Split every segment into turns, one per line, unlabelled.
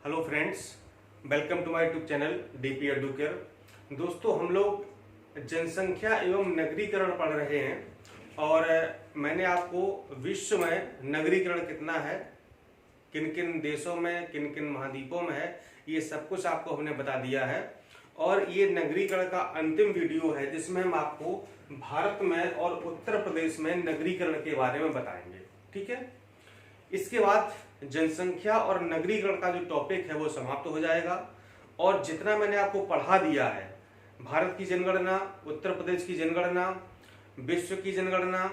Hello friends, welcome to my YouTube channel DP Educare. दोस्तों, हम लोग जनसंख्या एवं नगरीकरण पढ़ रहे हैं और मैंने आपको विश्व में नगरीकरण कितना है, किन किन देशों में, किन किन महाद्वीपों में है, ये सब कुछ आपको हमने बता दिया है। और ये नगरीकरण का अंतिम वीडियो है जिसमें हम आपको भारत में और उत्तर प्रदेश में नगरीकरण के बारे में बताएंगे। ठीक है, इसके बाद जनसंख्या और नगरीकरण का जो टॉपिक है वो समाप्त हो जाएगा। और जितना मैंने आपको पढ़ा दिया है, भारत की जनगणना, उत्तर प्रदेश की जनगणना, विश्व की जनगणना,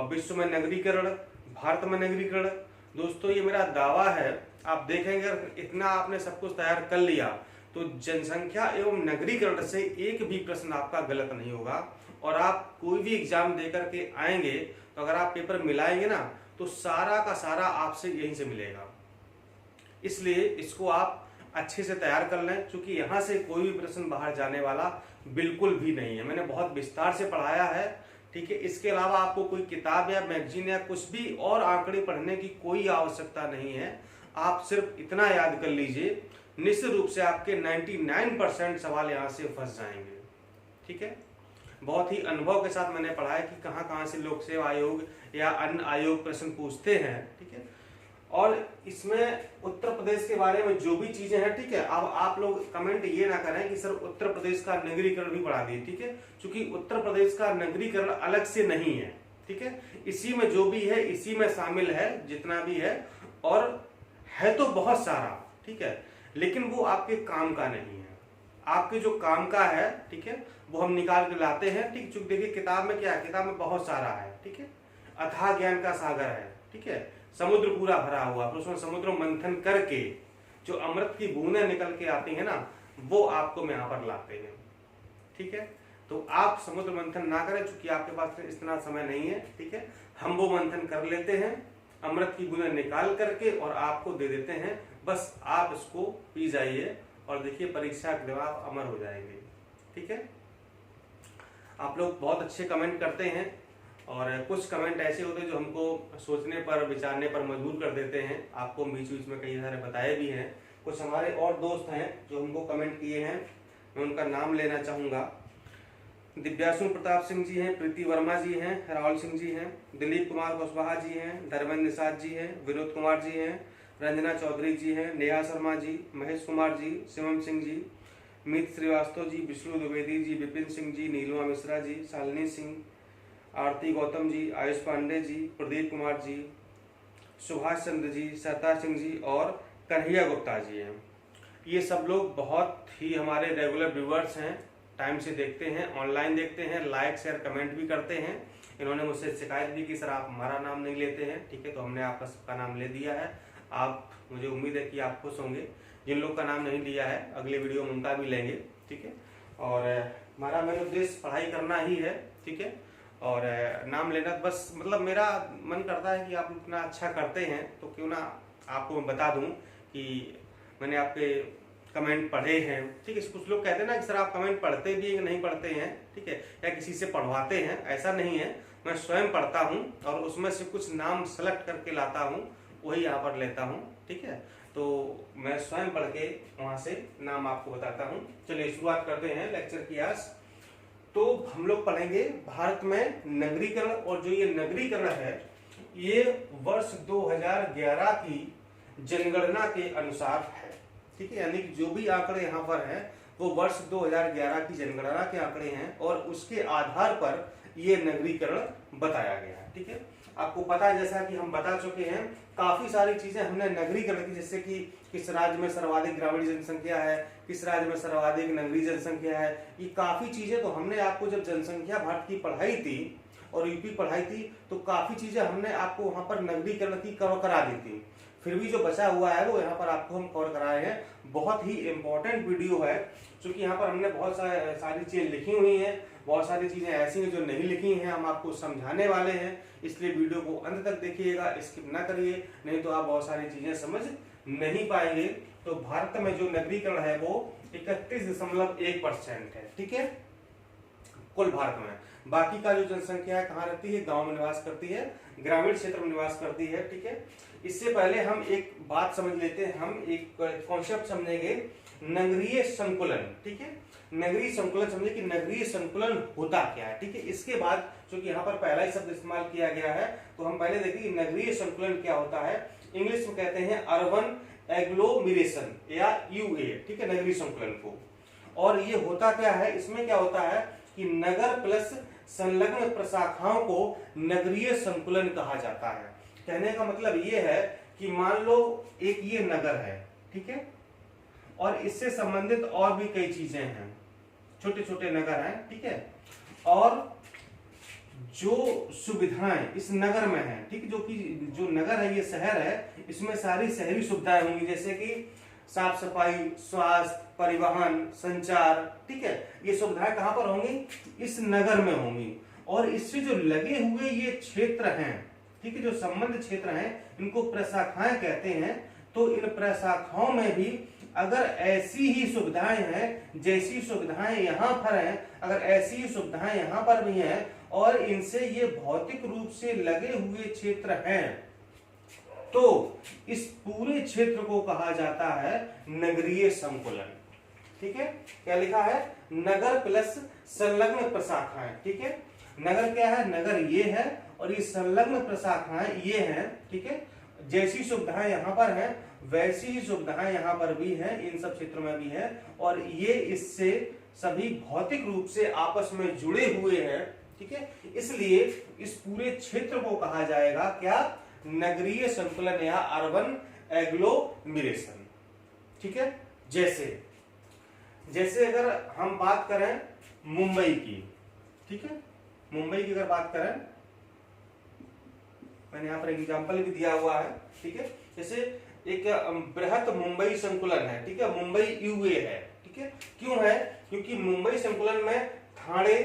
विश्व में नगरीकरण, भारत में नगरीकरण, दोस्तों ये मेरा दावा है। आप देखेंगे अगर इतना आपने सब कुछ तैयार कर लिया तो जनसंख्या एवं नगरीकरण से एक भी प्रश्न आपका गलत नहीं होगा। और आप कोई भी एग्जाम देकर के आएंगे तो अगर आप पेपर मिलाएंगे ना तो सारा का सारा आपसे यहीं से मिलेगा। इसलिए इसको आप अच्छे से तैयार कर लें, क्योंकि यहाँ से कोई भी प्रश्न बाहर जाने वाला बिल्कुल भी नहीं है। मैंने बहुत विस्तार से पढ़ाया है। ठीक है, इसके अलावा आपको कोई किताब या मैगजीन या कुछ भी और आंकड़े पढ़ने की कोई आवश्यकता नहीं है। आप सिर्फ इतना याद कर लीजिए, निश्चित रूप से आपके 99% सवाल यहाँ से फंस जाएंगे। ठीक है, बहुत ही अनुभव के साथ मैंने पढ़ा है कि कहाँ कहाँ से लोक सेवा आयोग या अन्य आयोग प्रश्न पूछते हैं। ठीक है, और इसमें उत्तर प्रदेश के बारे में जो भी चीजें हैं, ठीक है, अब आप लोग कमेंट ये ना करें कि सर उत्तर प्रदेश का नगरीकरण भी पढ़ा दिए। ठीक है, क्योंकि उत्तर प्रदेश का नगरीकरण अलग से नहीं है। ठीक है, इसी में जो भी है इसी में शामिल है, जितना भी है, और है तो बहुत सारा। ठीक है, लेकिन वो आपके काम का नहीं है। आपके जो काम का है, ठीक है, वो हम निकाल के लाते हैं। ठीक, चूंकि देखिए किताब में क्या है, किताब में बहुत सारा है। ठीक है, अथाह ज्ञान का सागर है। ठीक है, समुद्र पूरा भरा हुआ, फिर उसमें समुद्र मंथन करके जो अमृत की बूंदें निकल के आती है ना, वो आपको हम यहाँ पर लाते हैं। ठीक है, तो आप समुद्र मंथन ना करें, चूंकि आपके पास इतना समय नहीं है। ठीक है, हम वो मंथन कर लेते हैं, अमृत की बूंदें निकाल करके और आपको दे देते हैं। बस आप इसको पी जाइए और देखिए परीक्षा के बाद आप अमर हो जाएंगे। ठीक है, आप लोग बहुत अच्छे कमेंट करते हैं और कुछ कमेंट ऐसे होते हैं जो हमको सोचने पर, विचारने पर मजबूर कर देते हैं। आपको बीच बीच में कई सारे बताए भी हैं। कुछ हमारे और दोस्त हैं जो हमको कमेंट किए हैं, मैं उनका नाम लेना चाहूंगा। दिव्यासु प्रताप सिंह जी हैं, प्रीति वर्मा जी हैं, राहुल सिंह जी हैं, दिलीप कुमार कुशवाहा जी हैं, धर्मेंद्र निषाद जी हैं, विनोद कुमार जी हैं, रंजना चौधरी जी हैं, नेहा शर्मा जी, महेश कुमार जी, शिवम सिंह जी, मीत श्रीवास्तव जी, विष्णु द्विवेदी जी, विपिन सिंह जी, नीलमा मिश्रा जी, शालिनी सिंह, आरती गौतम जी, आयुष पांडे जी, प्रदीप कुमार जी, सुभाष चंद्र जी, सत्ता सिंह जी और कन्हैया गुप्ता जी हैं। ये सब लोग बहुत ही हमारे रेगुलर व्यूअर्स हैं, टाइम से देखते हैं, ऑनलाइन देखते हैं, लाइक शेयर कमेंट भी करते हैं। इन्होंने मुझसे शिकायत भी की सर आप हमारा नाम नहीं लेते हैं। ठीक है, तो हमने आपका सबका नाम ले दिया है। आप, मुझे उम्मीद है कि आप खुश होंगे। जिन लोग का नाम नहीं लिया है अगले वीडियो में उनका भी लेंगे। ठीक है, और हमारा मेन उद्देश्य पढ़ाई करना ही है। ठीक है, और नाम लेना बस, मतलब मेरा मन करता है कि आप इतना अच्छा करते हैं तो क्यों ना आपको मैं बता दूं कि मैंने आपके कमेंट पढ़े हैं। ठीक है, कुछ लोग कहते हैं ना कि सर आप कमेंट पढ़ते भी हैं नहीं पढ़ते हैं। ठीक है, या किसी से पढ़वाते हैं, ऐसा नहीं है। मैं स्वयं पढ़ता हूं और उसमें से कुछ नाम सेलेक्ट करके लाता हूं, वही यहाँ पर लेता हूं। ठीक है, तो मैं स्वयं पढ़ के वहां से नाम आपको बताता हूं। चलिए शुरुआत करते हैं लेक्चर की आज। तो हम लोग पढ़ेंगे भारत में नगरीकरण, और जो ये नगरीकरण है ये वर्ष 2011 की जनगणना के अनुसार है। ठीक है, यानी कि जो भी आंकड़े यहाँ पर हैं वो वर्ष 2011 की जनगणना के आंकड़े हैं और उसके आधार पर ये नगरीकरण बताया गया है। ठीक है, आपको पता है, जैसा कि हम बता चुके हैं, काफी सारी चीजें हमने नगरीकरण की, जैसे कि किस राज्य में सर्वाधिक ग्रामीण जनसंख्या है, किस राज्य में सर्वाधिक नगरीय जनसंख्या है, ये काफी चीजें तो हमने आपको जब जनसंख्या भारत की पढ़ाई थी और यूपी पढ़ाई थी तो काफी चीजें हमने आपको वहां पर नगरीकरण की कवर करा दी थी। फिर भी जो बचा हुआ है वो यहाँ पर आपको हम कवर कराए हैं। बहुत ही इंपॉर्टेंट वीडियो है, क्योंकि यहाँ पर हमने बहुत सारी चीजें लिखी हुई हैं, बहुत सारी चीजें ऐसी हैं जो नहीं लिखी हैं, हम आपको समझाने वाले हैं। इसलिए वीडियो को अंत तक देखिएगा, स्किप ना करिए, नहीं तो आप बहुत सारी चीजें समझ नहीं पाएंगे। तो भारत में जो नगरीकरण है वो 31.1% है। ठीक है, कुल भारत में। बाकी का जो जनसंख्या है कहाँ रहती है, गांव में निवास करती है, ग्रामीण क्षेत्र में निवास करती है। ठीक है, इससे पहले हम एक बात समझ लेते हैं, हम एक कॉन्सेप्ट समझेंगे, नगरीय संकुलन। ठीक है, नगरीय संकुलन समझे कि नगरीय संकुलन होता क्या है। ठीक है, इसके बाद क्योंकि यहाँ पर पहला ही शब्द इस्तेमाल किया गया है तो हम पहले देखें कि नगरीय संकुलन क्या होता है। इंग्लिश में कहते हैं अर्बन एग्लोमेरेशन या यूए। ठीक है, नगरीय संकुलन को। और ये होता क्या है, इसमें क्या होता है कि नगर प्लस संलग्न प्रशाखाओं को नगरीय संकुलन कहा जाता है। कहने का मतलब ये है कि मान लो एक ये नगर है, ठीक है, और इससे संबंधित और भी कई चीजें हैं, छोटे छोटे नगर हैं। ठीक है, और जो सुविधाएं इस नगर में हैं, ठीक है, जो नगर है, ये शहर है, इसमें सारी शहरी सुविधाएं होंगी, जैसे कि साफ सफाई, स्वास्थ्य, परिवहन, संचार। ठीक है, ये सुविधाएं कहां पर होंगी, इस नगर में होंगी। और इससे जो लगे हुए ये क्षेत्र हैं, ठीक है, जो संबंध क्षेत्र हैं, इनको प्रशाखाएं कहते हैं। तो इन प्रशाखाओं में भी अगर ऐसी ही सुविधाएं हैं जैसी सुविधाएं यहां पर हैं, अगर ऐसी ही सुविधाएं यहां पर भी हैं और इनसे ये भौतिक रूप से लगे हुए क्षेत्र हैं, तो इस पूरे क्षेत्र को कहा जाता है नगरीय संकुलन। ठीक है, क्या लिखा है, नगर प्लस संलग्न प्रशाखाएं। ठीक है, नगर क्या है, नगर ये है और ये संलग्न प्रशाखाएं ये हैं। ठीक है, जैसी सुविधाएं यहां पर हैं वैसी ही सुविधाएं यहां पर भी हैं, इन सब क्षेत्रों में भी है, और ये इससे सभी भौतिक रूप से आपस में जुड़े हुए हैं। ठीक है, इसलिए इस पूरे क्षेत्र को कहा जाएगा क्या, नगरीय संकुलन या अर्बन एग्लोमेरेशन। ठीक है, जैसे अगर हम बात करें मुंबई की, ठीक है, मुंबई की अगर बात करें, मैंने यहाँ पर एग्जांपल भी दिया हुआ है। ठीक है, जैसे एक बृहत मुंबई संकुलन है, ठीक है, मुंबई यूए है। ठीक है, क्यों है, क्योंकि मुंबई संकुलन में ठाणे,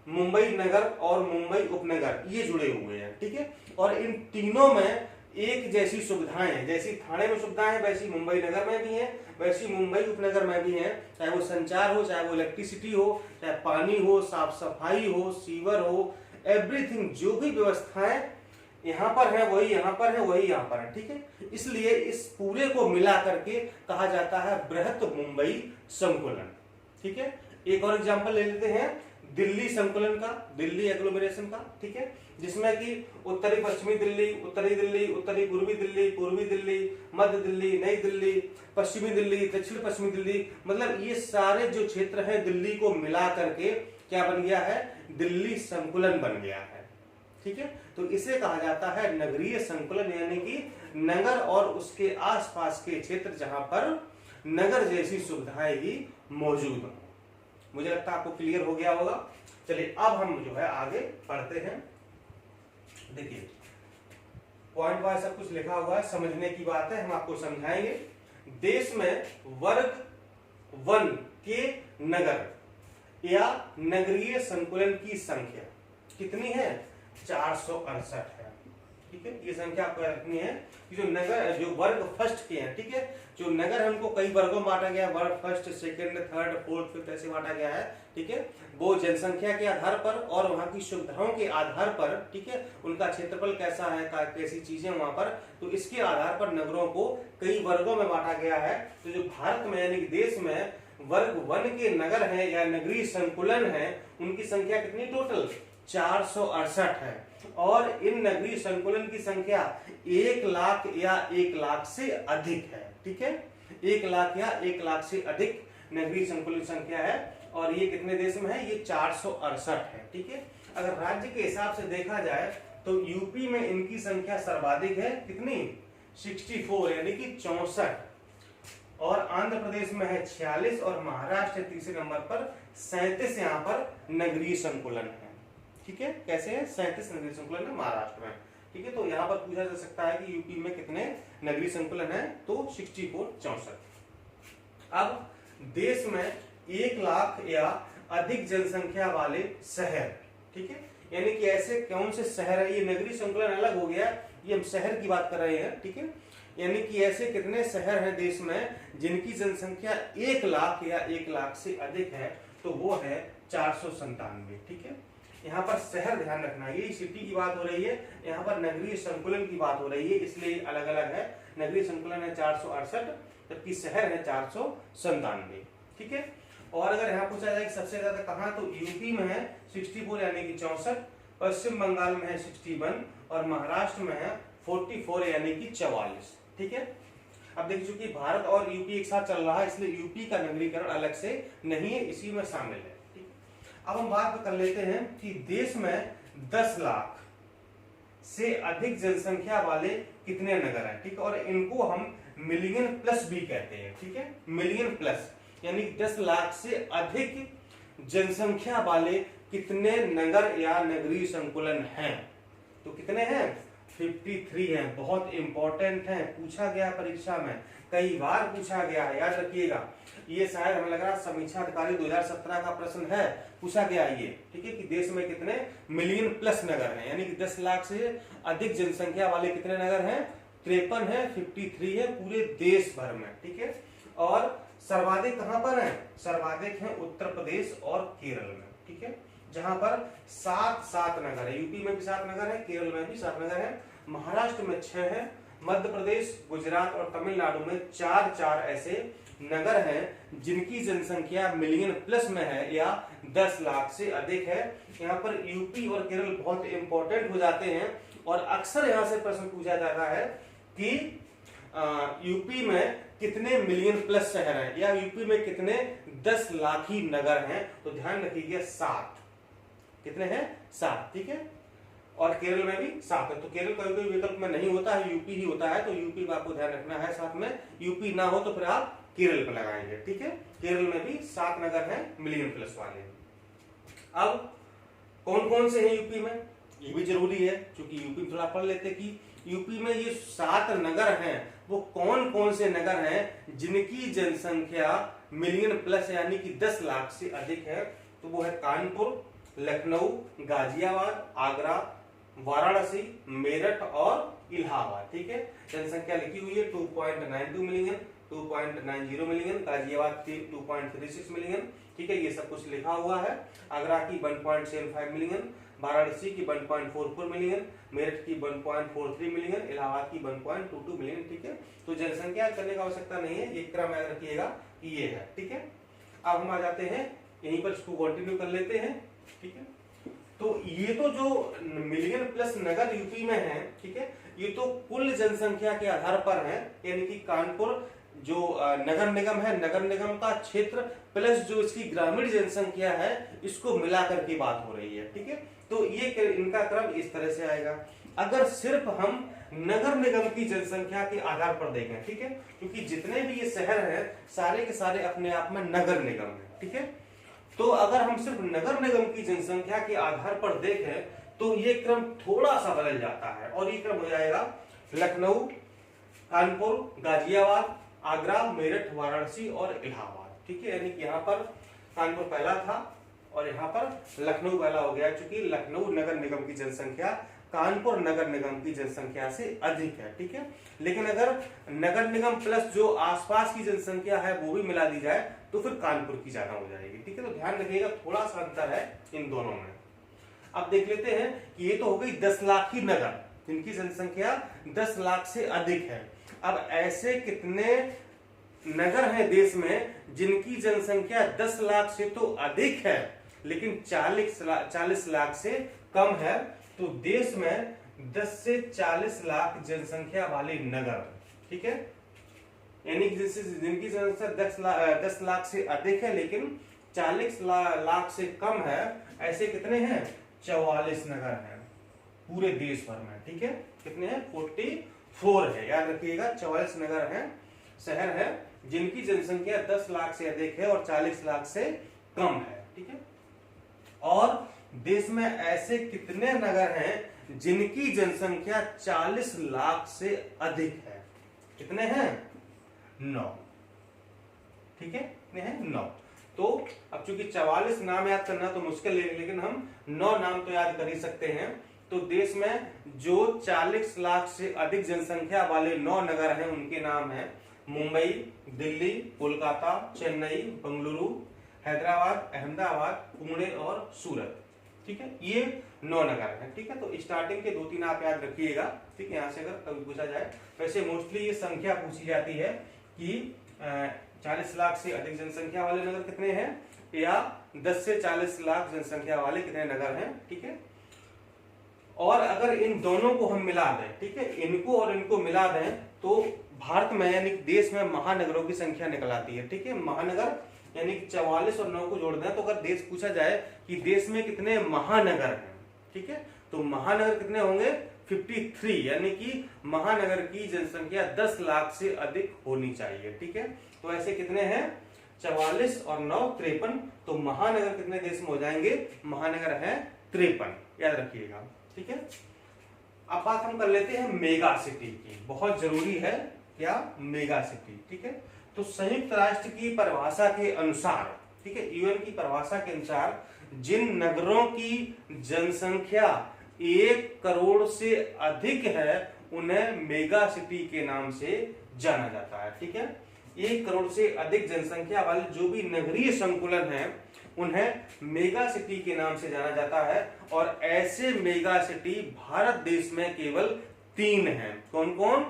मुंबई नगर और मुंबई उपनगर ये जुड़े हुए हैं। ठीक है, और इन तीनों में एक जैसी सुविधाएं हैं, जैसी ठाणे में सुविधाएं हैं वैसी मुंबई नगर में भी है, वैसी मुंबई उपनगर में भी है। चाहे वो संचार हो, चाहे वो इलेक्ट्रिसिटी हो, चाहे पानी हो, साफ सफाई हो, सीवर हो, एवरीथिंग, जो भी व्यवस्थाएं यहाँ पर है वही यहाँ पर है, वही यहाँ पर है। ठीक है, इसलिए इस पूरे को मिला करके कहा जाता है बृहत मुंबई संकुलन। ठीक है, एक और एग्जांपल ले लेते हैं दिल्ली संकुलन का, दिल्ली एग्लोमेरेशन का। ठीक है, जिसमें कि उत्तरी पश्चिमी दिल्ली, उत्तरी दिल्ली, उत्तरी पूर्वी दिल्ली, पूर्वी दिल्ली, मध्य दिल्ली, नई दिल्ली, पश्चिमी दिल्ली, दक्षिण पश्चिमी दिल्ली, मतलब ये सारे जो क्षेत्र हैं दिल्ली को मिला करके क्या बन गया है, दिल्ली संकुलन बन गया है। ठीक है, तो इसे कहा जाता है नगरीय संकुलन, यानी कि नगर और उसके आसपास के क्षेत्र जहां पर नगर जैसी सुविधाएं ही मौजूद हो। मुझे लगता है आपको क्लियर हो गया होगा। चलिए अब हम जो है आगे बढ़ते हैं। देखिए पॉइंट वाइज सब कुछ लिखा हुआ है, समझने की बात है, हम आपको समझाएंगे। देश में वर्ग 1 के नगर या नगरीय संकुलन की संख्या कितनी है, 468 है। ठीक है, ये संख्या आपको रखनी है कि जो नगर, जो वर्ग फर्स्ट के हैं, ठीक है, जो नगर है उनको कई वर्गों में बांटा गया है, वर्ग first, second, third, fourth, fifth ऐसे बांटा गया है। ठीक है, वो जनसंख्या के आधार पर और वहां की सुविधाओं के आधार पर, ठीक है, उनका क्षेत्रफल कैसा है, कैसी चीजें वहां पर, तो इसके आधार पर नगरों को कई वर्गों में बांटा गया है। तो जो भारत में यानी कि देश में वर्ग 1 के नगर है या नगरीय संकुलन है, उनकी संख्या कितनी टोटल, 468 है। और इन नगरीय संकुलन की संख्या 1 लाख या 1 लाख से अधिक है। ठीक है, 1 लाख या 1 लाख से अधिक नगरीय संकुलन संख्या है, और ये कितने देश में है, ये 468 है। ठीक है, अगर राज्य के हिसाब से देखा जाए तो यूपी में इनकी संख्या सर्वाधिक है, कितनी, 64 यानी कि 64, और आंध्र प्रदेश में है 46, और महाराष्ट्र तीसरे नंबर पर 37 यहाँ पर नगरीय संकुलन है। ठीक है, कैसे है, 37 नगरीय संकुलन है महाराष्ट्र में। ठीक है, तो यहाँ पर पूछा जा सकता है कि यूपी में कितने नगरीय संकुलन है, तो 64, 64। अब देश में 1 लाख या अधिक जनसंख्या वाले शहर, ठीक है, यानी कि ऐसे कौन से शहर है, ये नगरीय संकुलन अलग हो गया, ये हम शहर की बात कर रहे हैं। ठीक है, यानी कि ऐसे कितने शहर हैं देश में जिनकी जनसंख्या 1 लाख या 1 लाख से अधिक है, तो वो है 497। ठीक है, यहाँ पर शहर ध्यान रखना, ये सिटी की बात हो रही है, यहाँ पर नगरीय संकुलन की बात हो रही है, इसलिए अलग अलग है। नगरीय संकुलन है 468, जबकि शहर है 497। ठीक है, और अगर यहाँ पूछा जाए कि सबसे ज्यादा कहाँ, तो यूपी में है 64 यानी कि 64, पश्चिम बंगाल में है 61 और महाराष्ट्र में है 44 यानी कि 44। ठीक है, अब देखिए चूंकि भारत और यूपी एक साथ चल रहा है, इसलिए यूपी का नगरीकरण अलग से नहीं है, इसी में शामिल है। ठीक, अब हम बात कर लेते हैं कि देश में 10 लाख से अधिक जनसंख्या वाले कितने नगर हैं। ठीक है, और इनको हम मिलियन प्लस भी कहते हैं। ठीक है, मिलियन प्लस यानी 10 लाख से अधिक जनसंख्या वाले कितने नगर या नगरीय संकुलन हैं, तो कितने हैं, 53 हैं। बहुत इंपॉर्टेंट है, पूछा गया परीक्षा में, कई बार पूछा गया है, याद रखिएगा। ये शायद हमें लग रहा है समीक्षा अधिकारी 2017 का प्रश्न है, पूछा गया ये। ठीक है, कि देश में कितने मिलियन प्लस नगर हैं, यानी कि 10 लाख से अधिक जनसंख्या वाले कितने नगर हैं, 53 है, 53 है पूरे देश भर में। ठीक है, और सर्वाधिक कहां पर है, सर्वाधिक है उत्तर प्रदेश और केरल में। ठीक है, जहां पर 7 नगर है, यूपी में भी 7 नगर है, केरल में भी 7 नगर है, महाराष्ट्र में 6 है, मध्य प्रदेश, गुजरात और तमिलनाडु में 4 ऐसे नगर हैं जिनकी जनसंख्या मिलियन प्लस में है या 10 लाख से अधिक है। यहाँ पर यूपी और केरल बहुत इंपॉर्टेंट हो जाते हैं और अक्सर यहाँ से प्रश्न पूछा जाता है कि यूपी में कितने मिलियन प्लस शहर हैं या यूपी में कितने 10 लाखी नगर हैं, तो ध्यान रखिए 7। कितने हैं, 7। ठीक है, और केरल में भी 7 है, तो केरल कोई विकल्प में नहीं होता है, यूपी ही होता है, तो यूपी में आपको ध्यान रखना है। साथ में यूपी ना हो तो फिर आप केरल पर लगाएंगे। ठीक है, केरल में भी 7 नगर हैं मिलियन प्लस वाले। अब कौन कौन से हैं यूपी में, ये भी जरूरी है, क्योंकि यूपी में थोड़ा पढ़ लेते कि यूपी में ये 7 नगर हैं, वो कौन कौन से नगर हैं जिनकी जनसंख्या मिलियन प्लस यानी कि 10 लाख से अधिक है, तो वो है कानपुर, लखनऊ, गाजियाबाद, आगरा, वाराणसी, मेरठ और इलाहाबाद। ठीक है, जनसंख्या लिखी हुई है 2.92 मिलियन, 2.90 मिलियन, गाजियाबाद 2.36 मिलियन। ठीक है, ये सब कुछ लिखा हुआ है। आगरा की 1.75 मिलियन, वाराणसी की 1.44 मिलियन, मेरठ की 1.43 मिलियन, इलाहाबाद की 1.22 मिलियन। ठीक है, तो जनसंख्या करने की आवश्यकता नहीं है, ये क्रम याद रखिएगा कि ये है। ठीक है, अब हम आ जाते हैं यहीं पर, इसको कंटिन्यू कर लेते हैं। ठीक है, तो ये तो जो मिलियन प्लस नगर यूपी में है, ठीक है, ये तो कुल जनसंख्या के आधार पर है, यानी कि कानपुर जो नगर निगम है, नगर निगम का क्षेत्र प्लस जो इसकी ग्रामीण जनसंख्या है, इसको मिलाकर की बात हो रही है। ठीक है, तो ये इनका क्रम इस तरह से आएगा। अगर सिर्फ हम नगर निगम की जनसंख्या के आधार पर देखें, ठीक है, क्योंकि जितने भी ये शहर हैं सारे के सारे अपने आप में नगर निगम है। ठीक है, तो अगर हम सिर्फ नगर निगम की जनसंख्या के आधार पर देखें तो ये क्रम थोड़ा सा बदल जाता है और ये क्रम हो जाएगा लखनऊ, कानपुर, गाजियाबाद, आगरा, मेरठ, वाराणसी और इलाहाबाद। ठीक है, यानी कि यहाँ पर कानपुर पहला था और यहाँ पर लखनऊ पहला हो गया, क्योंकि लखनऊ नगर निगम की जनसंख्या कानपुर नगर निगम की जनसंख्या से अधिक है। ठीक है, लेकिन अगर नगर निगम प्लस जो आसपास की जनसंख्या है वो भी मिला दी जाए तो फिर कानपुर की ज्यादा हो जाएगी। ठीक है, तो ध्यान रखिएगा थोड़ा सा अंतर है इन दोनों में। अब देख लेते हैं कि ये तो हो गई 10 लाख की नगर जिनकी जनसंख्या 10 लाख से अधिक है। अब ऐसे कितने नगर हैं देश में जिनकी जनसंख्या 10 लाख से तो अधिक है लेकिन 40 लाख से कम है, तो देश में 10 से 40 लाख जनसंख्या वाले नगर। ठीक है, यानी जिनकी जनसंख्या 10 लाख से अधिक है लेकिन 40 लाख से कम है, ऐसे कितने हैं, 44 नगर हैं पूरे देश भर में। ठीक है, कितने हैं, 44 है, याद रखिएगा 44 नगर हैं, शहर है जिनकी जनसंख्या 10 लाख से अधिक है और 40 लाख से कम है। ठीक है, और देश में ऐसे कितने नगर हैं जिनकी जनसंख्या 40 लाख से अधिक है, कितने हैं, 9। ठीक है, कितने हैं, 9। तो अब चूंकि 44 नाम याद करना तो मुश्किल है, लेकिन हम 9 नाम तो याद कर ही सकते हैं। तो देश में जो 40 लाख से अधिक जनसंख्या वाले 9 नगर हैं उनके नाम हैं मुंबई, दिल्ली, कोलकाता, चेन्नई, बेंगलुरु, हैदराबाद, अहमदाबाद, पुणे और सूरत। ठीक है, ये 9 नगर हैं। ठीक है, तो स्टार्टिंग के 2-3 आप याद रखिएगा। ठीक है, यहाँ से अगर कभी पूछा जाए, वैसे मोस्टली ये संख्या पूछी जाती है कि 40 लाख से अधिक जनसंख्या वाले नगर कितने हैं, या 10 से 40 लाख जनसंख्या वाले कितने नगर हैं। ठीक है, और अगर इन दोनों को हम मिला दें, ठीक है, इनको और इनको मिला दें, तो भारत में यानी देश में महानगरों की संख्या निकल आती है। ठीक है, महानगर यानी 44 और 9 को जोड़ दें, तो अगर देश पूछा जाए कि देश में कितने महानगर हैं, ठीक है, तो महानगर कितने होंगे, 53, यानी कि महानगर की जनसंख्या 10 लाख से अधिक होनी चाहिए। ठीक है, तो ऐसे कितने हैं, 44 और 9 53, तो महानगर कितने देश में हो जाएंगे, महानगर है 53, याद रखिएगा। ठीक है, अब बात हम कर लेते हैं मेगा सिटी की, बहुत जरूरी है क्या, मेगा सिटी। ठीक है, तो संयुक्त राष्ट्र की परिभाषा के अनुसार, ठीक है, यूएन की परिभाषा के अनुसार जिन नगरों की जनसंख्या 1 करोड़ से अधिक है उन्हें मेगा सिटी के नाम से जाना जाता है। ठीक है, 1 करोड़ से अधिक जनसंख्या वाले जो भी नगरीय संकुलन हैं उन्हें मेगा सिटी के नाम से जाना जाता है। और ऐसे मेगा सिटी भारत देश में केवल 3 हैं। कौन कौन,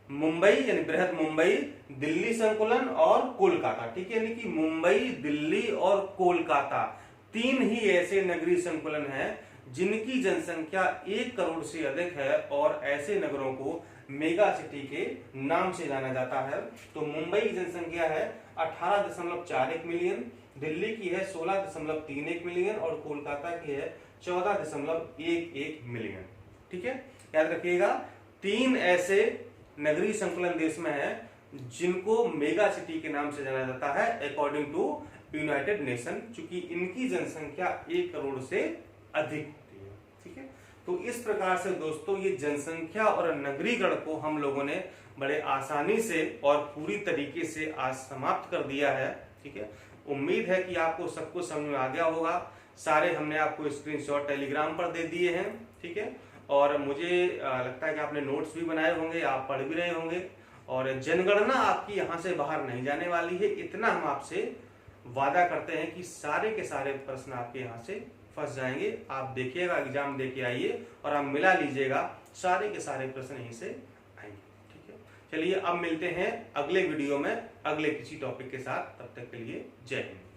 मुंबई यानी बृहद मुंबई, दिल्ली संकुलन और कोलकाता। ठीक है, यानी कि मुंबई, दिल्ली और कोलकाता 3 ही ऐसे नगरीय संकुलन हैं जिनकी जनसंख्या 1 करोड़ से अधिक है, और ऐसे नगरों को मेगा सिटी के नाम से जाना जाता है। तो मुंबई की जनसंख्या है 18.41 मिलियन, दिल्ली की है 16.31 मिलियन और कोलकाता की है 14.11 मिलियन। ठीक है, याद रखिएगा, 3 ऐसे नगरीय संकुलन देश में है जिनको मेगा सिटी के नाम से जाना जाता है अकॉर्डिंग टू यूनाइटेड नेशन, चूंकि इनकी जनसंख्या 1 करोड़ से अधिक होती है। ठीक है, तो इस प्रकार से दोस्तों ये जनसंख्या और नगरीकरण को हम लोगों ने बड़े आसानी से और पूरी तरीके से आज समाप्त कर दिया है। ठीक है, उम्मीद है कि आपको सब कुछ समझ में आ गया होगा। सारे हमने आपको स्क्रीनशॉट टेलीग्राम पर दे दिए हैं। ठीक है, और मुझे लगता है कि आपने नोट्स भी बनाए होंगे, आप पढ़ भी रहे होंगे, और जनगणना आपकी यहाँ से बाहर नहीं जाने वाली है, इतना हम आपसे वादा करते हैं कि सारे के सारे प्रश्न आपके यहाँ से फंस जाएंगे। आप देखिएगा, एग्जाम देके आइए और आप मिला लीजिएगा, सारे के सारे प्रश्न यहीं से आएंगे। ठीक है, चलिए अब मिलते हैं अगले वीडियो में अगले किसी टॉपिक के साथ, तब तक के लिए जय हिंद।